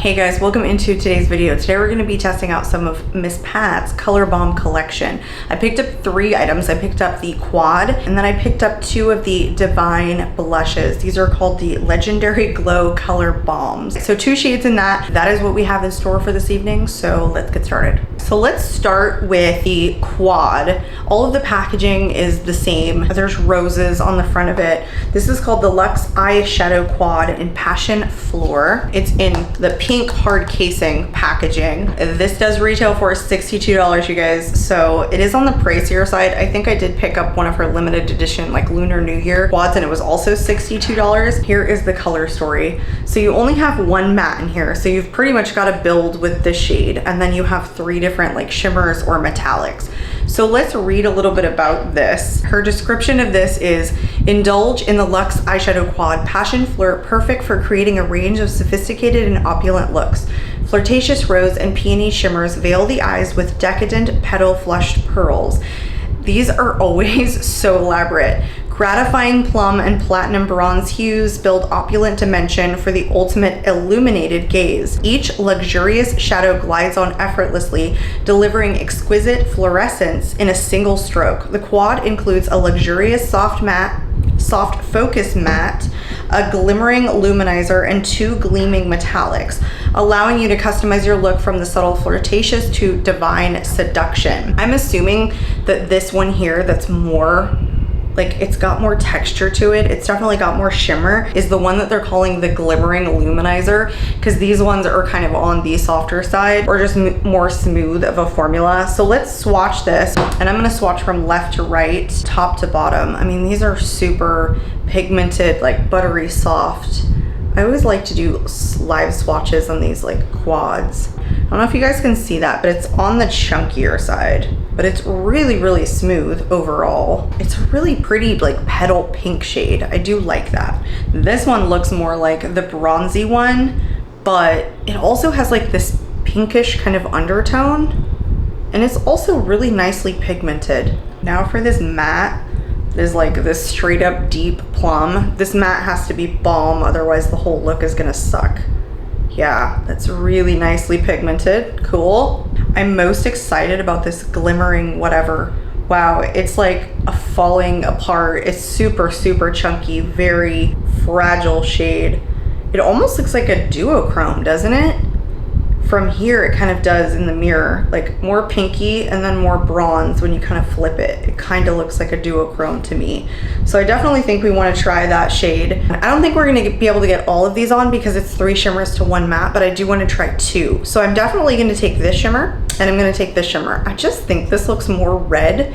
Hey guys, welcome into today's video. Today we're going to be testing out some of Miss Pat's Color Balm collection. I picked up 3 items. I picked up the Quad, and then I picked up 2 of the Divine blushes. These are called the Legendary Glow Color Balms. So 2 shades in that. That is what we have in store for this evening, so let's get started. So let's start with the Quad. All of the packaging is the same. There's roses on the front of it. This is called the Luxe Eye Shadow Quad in Passion Fleur. It's in the pink hard casing packaging. This does retail for $62, you guys, so it is on the pricier side. I think I did pick up one of her limited edition like Lunar New Year quads and it was also $62. Here is the color story. So you only have 1 matte in here, so you've pretty much got to build with the shade, and then you have 3 different like shimmers or metallics. So let's read a little bit about this. Her description of this is: indulge in the Luxe Eyeshadow Quad Passion Fleur, perfect for creating a range of sophisticated and opulent looks. Flirtatious rose and peony shimmers veil the eyes with decadent petal flushed pearls. These are always so elaborate. Gratifying plum and platinum bronze hues build opulent dimension for the ultimate illuminated gaze. Each luxurious shadow glides on effortlessly, delivering exquisite fluorescence in a single stroke. The Quad includes a luxurious soft focus matte, a glimmering luminizer, and 2 gleaming metallics, allowing you to customize your look from the subtle flirtatious to divine seduction. I'm assuming that this one here that's more like, it's got more texture to it, it's definitely got more shimmer, is the one that they're calling the glimmering luminizer, because these ones are kind of on the softer side or just more smooth of a formula. So let's swatch this, and I'm going to swatch from left to right, top to bottom. I mean, these are super pigmented, like buttery soft. I always like to do live swatches on these like quads. I don't know if you guys can see that, but it's on the chunkier side, but it's really, really smooth overall. It's a really pretty like petal pink shade. I do like that. This one looks more like the bronzy one, but it also has like this pinkish kind of undertone, and it's also really nicely pigmented. Now for this matte, is like this straight up deep plum. This matte has to be Balm, otherwise the whole look is gonna suck. Yeah, that's really nicely pigmented. Cool. I'm most excited about this glimmering whatever. Wow, it's like a falling apart. It's super, super chunky, very fragile shade. It almost looks like a duochrome, doesn't it? From here, it kind of does in the mirror, like more pinky and then more bronze when you kind of flip it. It kind of looks like a duochrome to me. So I definitely think we want to try that shade. I don't think we're going to be able to get all of these on because it's 3 shimmers to 1 matte, but I do want to try 2. So I'm definitely going to take this shimmer and I'm going to take this shimmer. I just think this looks more red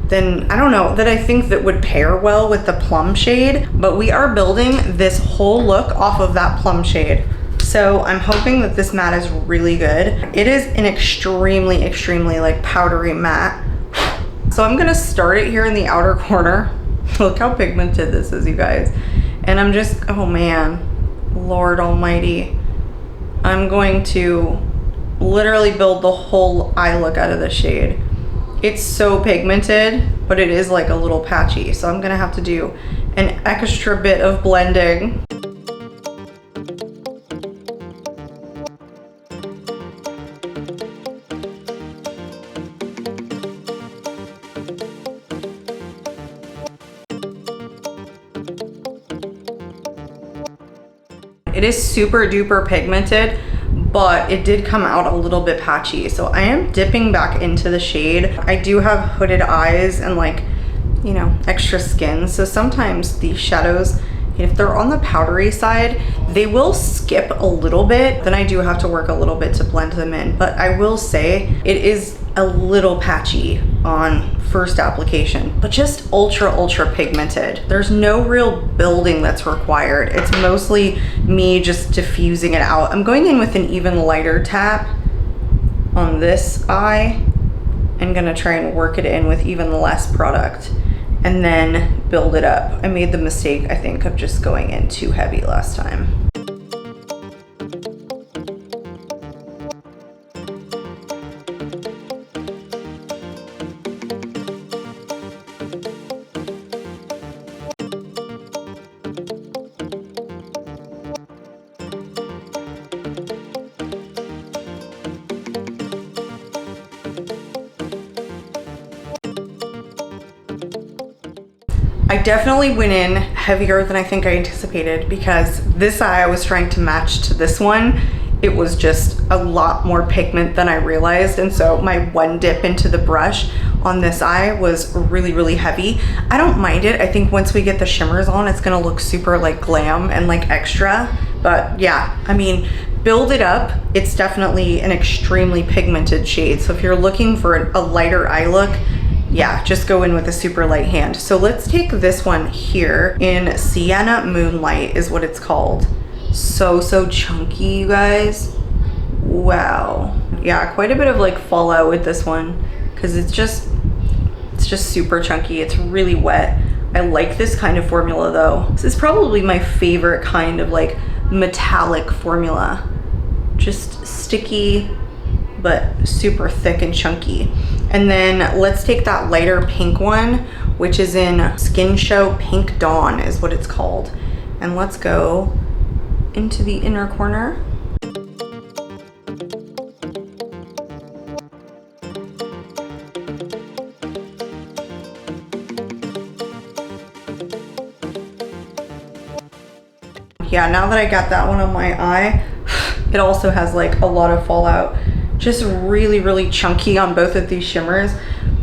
than, I don't know, that I think that would pair well with the plum shade, but we are building this whole look off of that plum shade. So I'm hoping that this matte is really good. It is an extremely, extremely like powdery matte. So I'm gonna start it here in the outer corner. Look how pigmented this is, you guys. And I'm just, oh man, Lord almighty. I'm going to literally build the whole eye look out of the shade. It's so pigmented, but it is like a little patchy. So I'm gonna have to do an extra bit of blending. It is super duper pigmented, but it did come out a little bit patchy. So I am dipping back into the shade. I do have hooded eyes and like, you know, extra skin. So sometimes these shadows, if they're on the powdery side, they will skip a little bit. Then I do have to work a little bit to blend them in. But I will say it is a little patchy on first application, but just ultra, ultra pigmented. There's no real building that's required. It's mostly me just diffusing it out. I'm going in with an even lighter tap on this eye. I'm gonna try and work it in with even less product and then build it up. I made the mistake, I think, of just going in too heavy last time. I definitely went in heavier than I think I anticipated because this eye I was trying to match to this one. It was just a lot more pigment than I realized, and so my one dip into the brush on this eye was really, really heavy. I don't mind it. I think once we get the shimmers on, it's gonna look super like glam and like extra. But yeah, I mean, build it up. It's definitely an extremely pigmented shade. So if you're looking for a lighter eye look, yeah, just go in with a super light hand. So let's take this one here in Sienna Moonlight is what it's called. So chunky, you guys. Wow. Yeah, quite a bit of like fallout with this one because it's just super chunky. It's really wet. I like this kind of formula though. This is probably my favorite kind of like metallic formula. Just sticky, but super thick and chunky. And then let's take that lighter pink one, which is in Skin Show Pink Dawn is what it's called. And let's go into the inner corner. Yeah, now that I got that one on my eye, it also has like a lot of fallout. Just really, really chunky on both of these shimmers,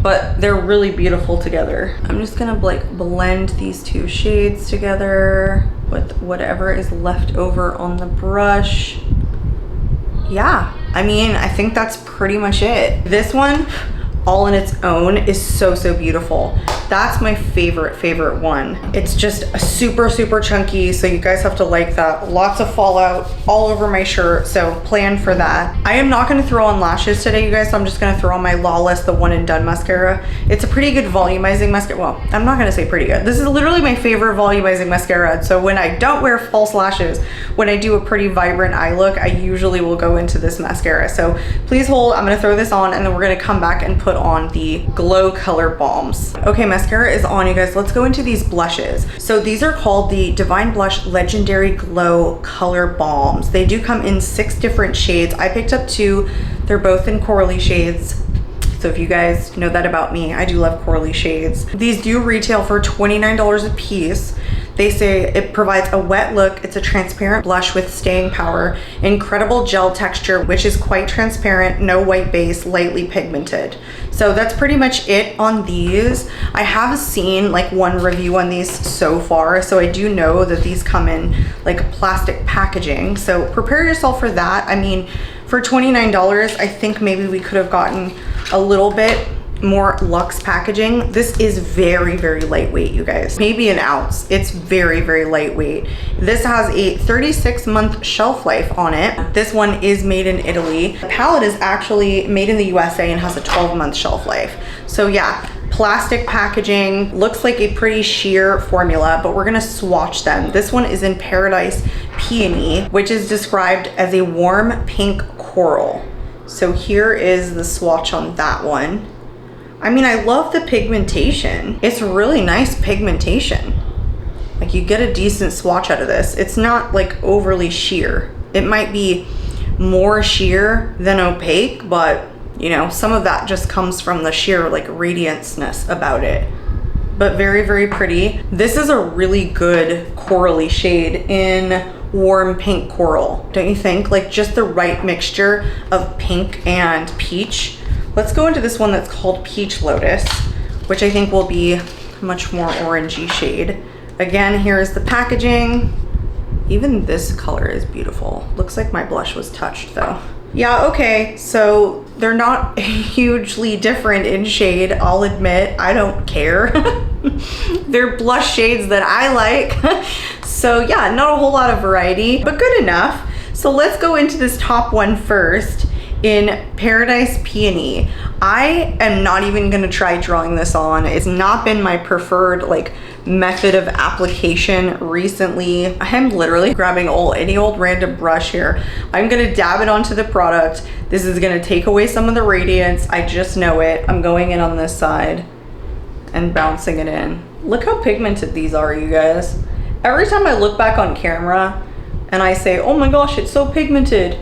but they're really beautiful together. I'm just gonna like blend these two shades together with whatever is left over on the brush. Yeah, I mean, I think that's pretty much it. This one, all in its own, is so beautiful. That's my favorite one. It's just a super chunky, so you guys have to like that. Lots of fallout all over my shirt, so plan for that. I am not gonna throw on lashes today, you guys, so I'm just gonna throw on my Lawless, the One and Done mascara. It's a pretty good volumizing mascara. Well, I'm not gonna say pretty good. This is literally my favorite volumizing mascara, so when I don't wear false lashes, when I do a pretty vibrant eye look, I usually will go into this mascara. So please hold, I'm gonna throw this on, and then we're gonna come back and put on the Glow Color Balms. Okay, mascara is on, you guys. Let's go into these blushes. So these are called the Divine Blush Legendary Glow Color Balms. They do come in 6 different shades. I picked up 2. They're both in corally shades. So if you guys know that about me, I do love corally shades. These do retail for $29 a piece. They say it provides a wet look. It's a transparent blush with staying power, incredible gel texture, which is quite transparent, no white base, lightly pigmented. So that's pretty much it on these. I have seen like one review on these so far, so I do know that these come in like plastic packaging. So prepare yourself for that. I mean, for $29, I think maybe we could have gotten a little bit more luxe packaging. This is very lightweight, you guys. Maybe an ounce. It's very lightweight. This has a 36-month shelf life on it. This one is made in Italy. The palette is actually made in the USA and has a 12-month shelf life. So yeah, plastic packaging, looks like a pretty sheer formula, but we're gonna swatch them. This one is in Paradise Peony, which is described as a warm pink coral. So here is the swatch on that one. I mean, I love the pigmentation. It's really nice pigmentation. Like, you get a decent swatch out of this. It's not like overly sheer. It might be more sheer than opaque, but you know, some of that just comes from the sheer like radiance-ness about it. But very pretty. This is a really good corally shade in warm pink coral, don't you think? Like, just the right mixture of pink and peach. Let's go into this one that's called Peach Lotus, which I think will be a much more orangey shade. Again, here's the packaging. Even this color is beautiful. Looks like my blush was touched though. Yeah, okay, so they're not hugely different in shade, I'll admit. I don't care. They're blush shades that I like. So yeah, not a whole lot of variety, but good enough. So let's go into this top one first. In Paradise Peony. I am not even gonna try drawing this on. It's not been my preferred like method of application recently. I am literally grabbing any old random brush here. I'm gonna dab it onto the product. This is gonna take away some of the radiance. I just know it. I'm going in on this side and bouncing it in. Look how pigmented these are, you guys. Every time I look back on camera and I say, oh my gosh, it's so pigmented,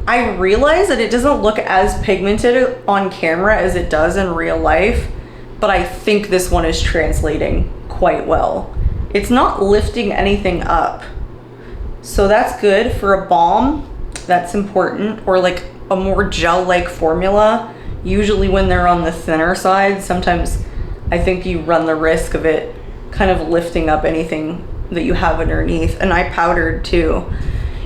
I realize that it doesn't look as pigmented on camera as it does in real life, but I think this one is translating quite well. It's not lifting anything up. So that's good for a balm. That's important. Or like a more gel-like formula. Usually when they're on the thinner side, sometimes I think you run the risk of it kind of lifting up anything that you have underneath. And I powdered too.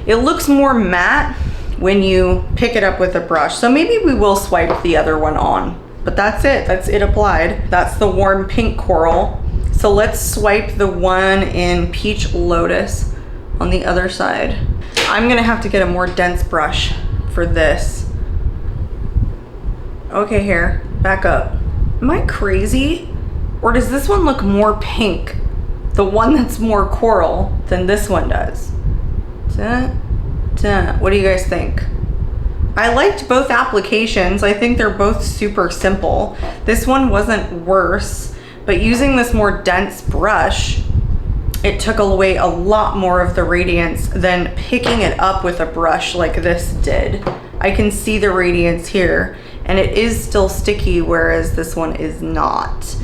It looks more matte when you pick it up with a brush. So maybe we will swipe the other one on. But that's it applied. That's the warm pink coral. So let's swipe the one in Peach Lotus on the other side. I'm gonna have to get a more dense brush for this. Okay, here, back up. Am I crazy? Or does this one look more pink? The one that's more coral than this one does. What do you guys think? I liked both applications. I think they're both super simple. This one wasn't worse, but using this more dense brush, it took away a lot more of the radiance than picking it up with a brush like this did. I can see the radiance here, and it is still sticky, whereas this one is not.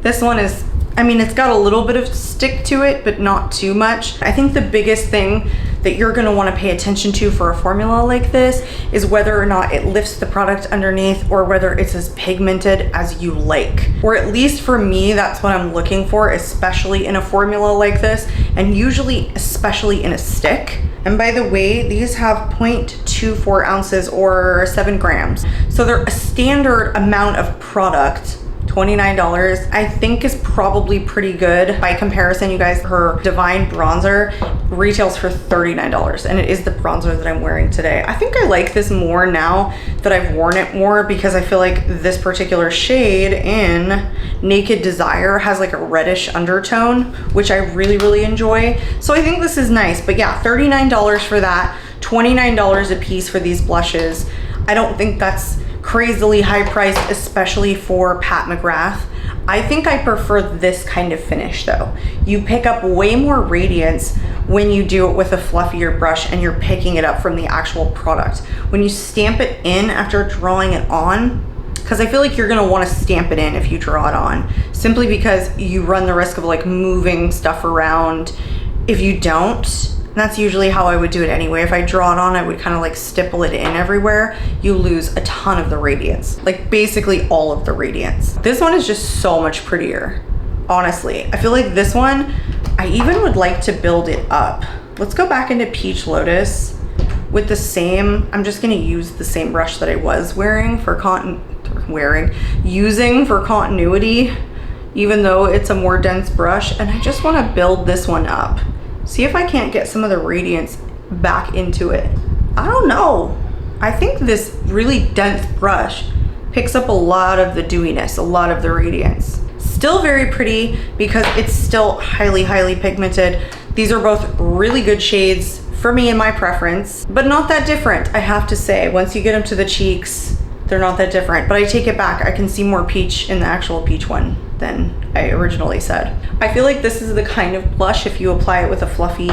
This one is, I mean, it's got a little bit of stick to it, but not too much. I think the biggest thing that you're gonna wanna pay attention to for a formula like this is whether or not it lifts the product underneath or whether it's as pigmented as you like. Or at least for me, that's what I'm looking for, especially in a formula like this, and usually especially in a stick. And by the way, these have 0.24 ounces or 7 grams. So they're a standard amount of product. $29 I think is probably pretty good. By comparison, you guys, her Divine bronzer retails for $39, and it is the bronzer that I'm wearing today. I think I like this more now that I've worn it more, because I feel like this particular shade in Naked Desire has like a reddish undertone, which I really enjoy. So I think this is nice. But yeah, $39 for that, $29 a piece for these blushes. I don't think that's crazily high priced, especially for Pat McGrath. I think I prefer this kind of finish though. You pick up way more radiance when you do it with a fluffier brush and you're picking it up from the actual product. When you stamp it in after drawing it on, because I feel like you're gonna wanna stamp it in if you draw it on, simply because you run the risk of like moving stuff around if you don't. And that's usually how I would do it anyway. If I draw it on, I would kind of like stipple it in everywhere. You lose a ton of the radiance, like basically all of the radiance. This one is just so much prettier, honestly. I feel like this one, I even would like to build it up. Let's go back into Peach Lotus with the same, I'm just gonna use the same brush that I was wearing for using for continuity, even though it's a more dense brush. And I just wanna build this one up. See if I can't get some of the radiance back into it. I don't know. I think this really dense brush picks up a lot of the dewiness, a lot of the radiance. Still very pretty because it's still highly pigmented. These are both really good shades for me and my preference, but not that different, I have to say. Once you get them to the cheeks, they're not that different, but I take it back. I can see more peach in the actual peach one than I originally said. I feel like this is the kind of blush, if you apply it with a fluffy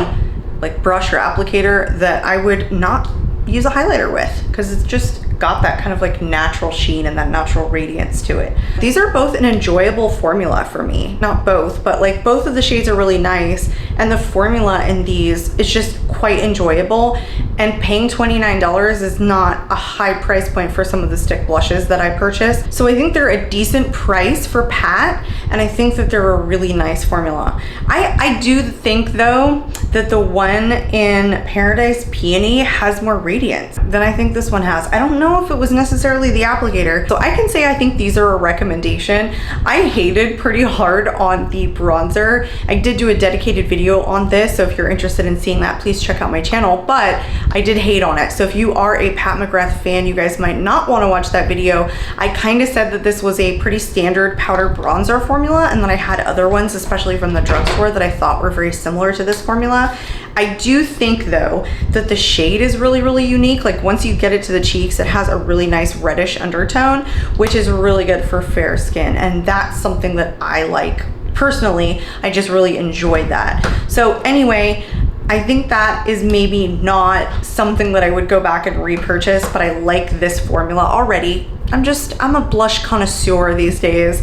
like brush or applicator, that I would not use a highlighter with, because it's just got that kind of like natural sheen and that natural radiance to it. These are both an enjoyable formula for me. Not both, but like both of the shades are really nice, and the formula in these is just quite enjoyable. And paying $29 is not a high price point for some of the stick blushes that I purchased. So I think they're a decent price for Pat, and I think that they're a really nice formula. I do think though that the one in Paradise Peony has more radiance than I think this one has. I don't know if it was necessarily the applicator, so I can say I think these are a recommendation. I hated pretty hard on the bronzer. I did do a dedicated video on this, so if you're interested in seeing that, please check out my channel, but I did hate on it. So if you are a Pat McGrath fan, you guys might not want to watch that video. I kind of said that this was a pretty standard powder bronzer formula, and then I had other ones, especially from the drugstore, that I thought were very similar to this formula. I do think though that the shade is really unique. Like once you get it to the cheeks, it has a really nice reddish undertone, which is really good for fair skin, and that's something that I like personally. I just really enjoyed that. So anyway, I think that is maybe not something that I would go back and repurchase, but I like this formula already. I'm a blush connoisseur these days.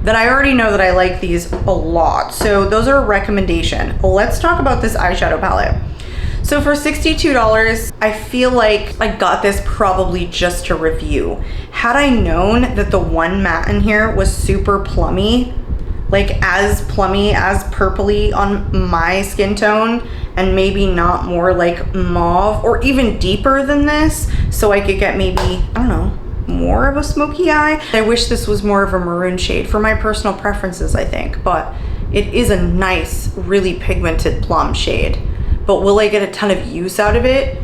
then I already know that I like these a lot. So those are a recommendation. Let's talk about this eyeshadow palette. So for $62, I feel like I got this probably just to review. Had I known that the one matte in here was super plummy, like as plummy, as purpley on my skin tone, and maybe not more like mauve or even deeper than this, so I could get maybe, I don't know, more of a smoky eye. I wish this was more of a maroon shade for my personal preferences, I think, but it is a nice, really pigmented plum shade. But will I get a ton of use out of it?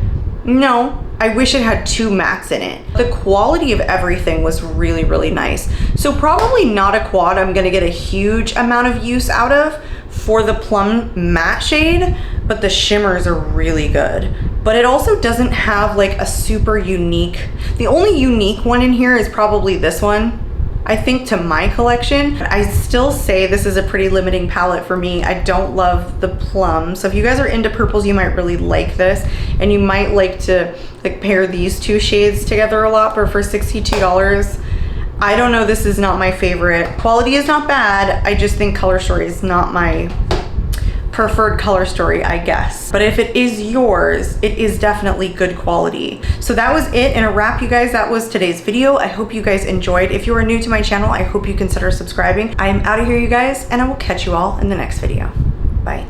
No. I wish it had 2 mattes in it. The quality of everything was really, really nice. So probably not a quad I'm gonna get a huge amount of use out of for the plum matte shade, but the shimmers are really good. But it also doesn't have like a super unique, the only unique one in here is probably this one, I think, to my collection. I still say this is a pretty limiting palette for me. I don't love the plum. So if you guys are into purples, you might really like this, and you might like to like pair these 2 shades together a lot, but for $62, I don't know, this is not my favorite. Quality is not bad. I just think color story is not my preferred color story, I guess. But if it is yours, it is definitely good quality. So that was it in a wrap, you guys. That was today's video. I hope you guys enjoyed. If you are new to my channel, I hope you consider subscribing. I am out of here, you guys, and I will catch you all in the next video. Bye.